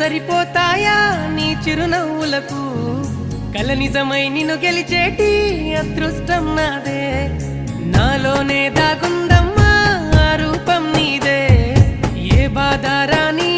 సరిపోతాయా నీ చిరునవ్వులకు కల నిజమై నిన్ను గెలిచేటి అదృష్టం నాదే నాలోనే దాగుందమ్మా ఆ రూపం నీదే ఏ బాధ రాని